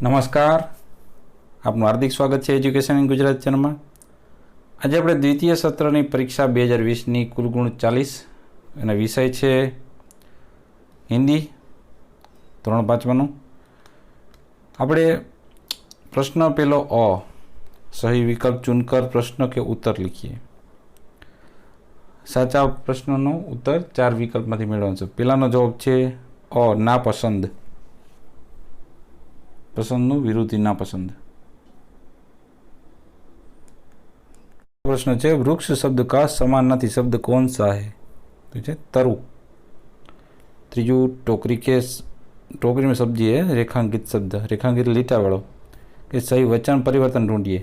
નમસ્કાર, આપનું હાર્દિક સ્વાગત છે એજ્યુકેશન ઇન ગુજરાત ચેનલમાં. આજે આપણે દ્વિતીય સત્રની પરીક્ષા 2020ની કુલ ગુણ 40 અને વિષય છે હિન્દી ધોરણ 5નું. આપણે પ્રશ્ન પેલો અ સહી વિકલ્પ ચૂનકર પ્રશ્ન કે ઉત્તર લીખીએ. સાચા પ્રશ્નનો ઉત્તર 4 વિકલ્પમાંથી મેળવવાનો છે. પહેલાનો જવાબ છે અ નાપસંદ. પસંદનું વિરુદ્ધ નાપસંદ. प्रश्न है वृक्ष शब्द का समानार्थी शब्द कौन सा है? तो है तरु. त्रीजू टोकरी में सब्जी है रेखांकित शब्द रेखांकित लीटा वालों कि सही वचन परिवर्तन ढूंढिए.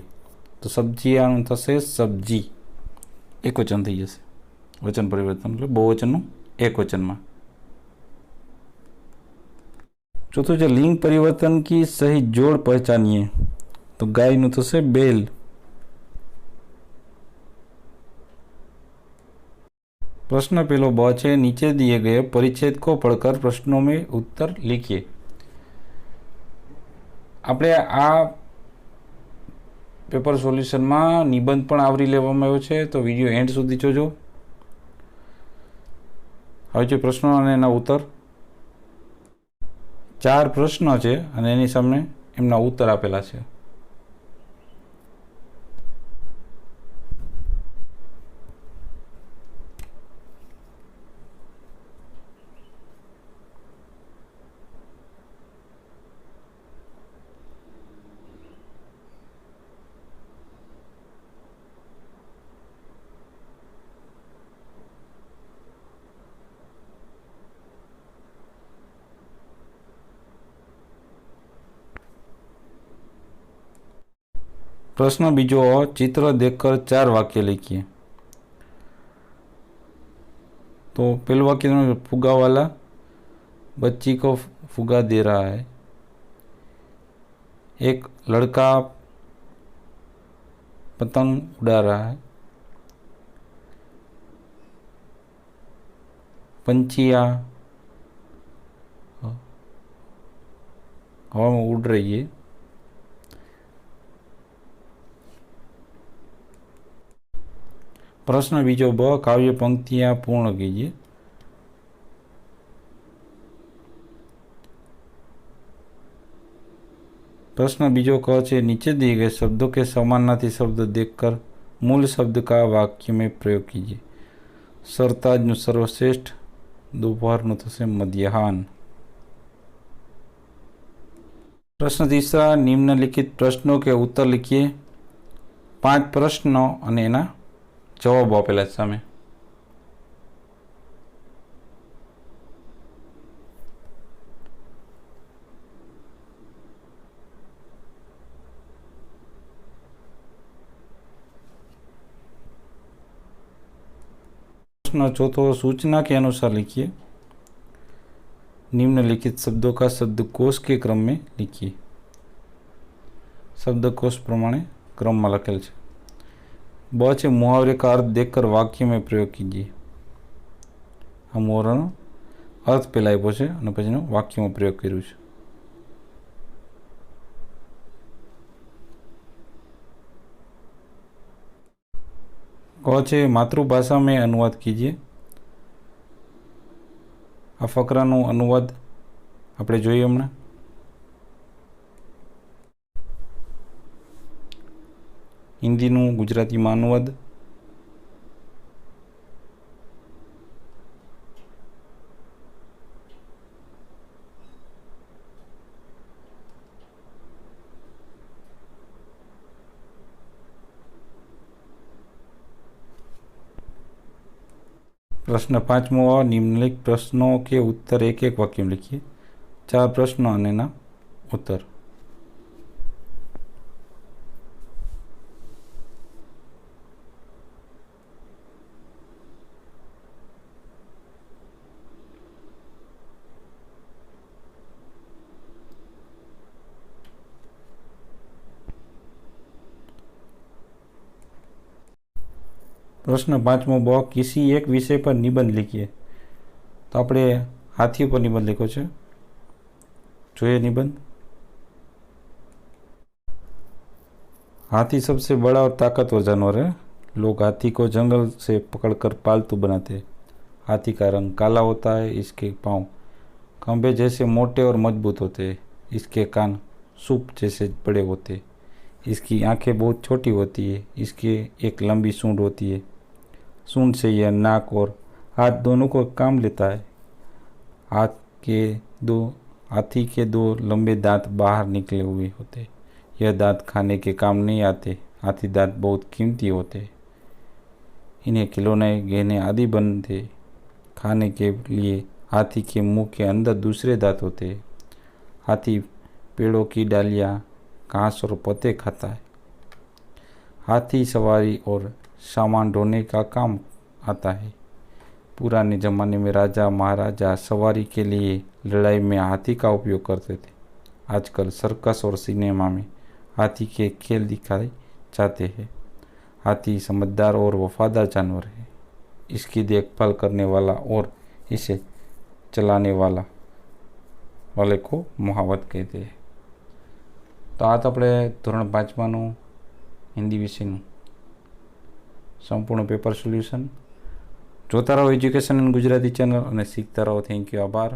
तो सब्जी आनु थशे सब्जी एक वचन थी जैसे वचन परिवर्तन मतलब बहुवचन एक वचन में. चौथो जो लिंग परिवर्तन की सही जोड़ पहचानिए. तो गाय नु थशे बेल. प्रश्न पेलो ब है नीचे दिए गए परिच्छेद को पढ़कर प्रश्नों में उत्तर लिखिए. આપણે આ પેપર સોલ્યુશનમાં નિબંધ પણ આવરી લેવામાં આવ્યો છે, તો વિડીયો એન્ડ સુધી જોજો. હવે જે પ્રશ્નો અને એના ઉત્તર 4 પ્રશ્નો છે અને એની સામે એમના ઉત્તર આપેલા છે. प्रश्न बीजो चित्र देखकर 4 वाक्य लिखिए. तो पहले वाक्य फुगा वाला बच्ची को फुगा दे रहा है. एक लड़का पतंग उड़ा रहा है. पंछियाँ हवा में उड़ रही है. प्रश्न बीजो ब काव्य पंक्तियाँ पूर्ण कीजिए. प्रश्न बीजो क है नीचे दिए गए शब्दों के समानार्थी शब्द देखकर मूल शब्द का वाक्य में प्रयोग कीजिए. सरताज नु सर्वश्रेष्ठ, दोपहर नु थशे मध्याह्न. प्रश्न तीसरा निम्नलिखित प्रश्नों के उत्तर लिखिए. 5 प्रश्नों અને એના જવાબ આપેલા સામે. प्रश्न चौथो सूचना के अनुसार लिखिए. निम्नलिखित शब्दों का शब्दकोश के क्रम में लिखिए. शब्दकोश प्रमाणे क्रम में लखेल है. ब है मुहावरे का अर्थ देखकर वाक्य में प्रयोग कीजिए. आ मुहावरानो अर्थ पहला आप्यो छे अने पछीनो वाक्य में प्रयोग कर्यो छे. क है मातृभाषा में अनुवाद कीजिए. आ फकरानो अनुवाद आपणे जोईए हमणे. हिंदीनु गुजराती में अनुवाद. प्रश्न 5मो निम्नलिखित प्रश्नों के उत्तर एक एक वाक्य में लिखिए. 4 प्रश्न और एना उत्तर. प्रश्न 5मो ब किसी एक विषय पर निबंध लिखिए. तो આપણે હાથી ઉપર નિબંધ લખ્યો છે. જોઈએ નિબંધ. हाथी सबसे बड़ा और ताकतवर जानवर है। लोग हाथी को जंगल से पकड़कर पालतू बनाते हैं। हाथी का रंग काला होता है। इसके पाँव खंभे जैसे मोटे और मजबूत होते हैं। इसके कान सूप जैसे बड़े होते हैं। इसकी आंखें बहुत छोटी होती है। इसके एक लंबी सूंड होती है। सूंड से यह नाक और हाथ दोनों को काम लेता है। हाथ के दो हाथी के 2 लंबे दांत बाहर निकले हुए होते। यह दांत खाने के काम नहीं आते। हाथी दांत बहुत कीमती होते। इन्हें खिलौने, गहने आदि बनते। खाने के लिए हाथी के मुंह के अंदर दूसरे दांत होते। हाथी पेड़ों की डालियां, घास और पत्ते खाता है। हाथी सवारी और सामान ढोने का काम आता है। पुराने ज़माने में राजा महाराजा सवारी के लिए लड़ाई में हाथी का उपयोग करते थे। आजकल सर्कस और सिनेमा में हाथी के खेल दिखाए जाते हैं। हाथी समझदार और वफादार जानवर है। इसकी देखभाल करने वाला और इसे चलाने वाले को मुहावत कहते हैं। तो आज આપણે ધોરણ 5માનું હિન્દી વિષયનું સંપૂર્ણ પેપર સોલ્યુશન જોતા રહો એજ્યુકેશન એન્ડ ગુજરાતી ચેનલ અને શીખતા રહો. Thank you. આભાર.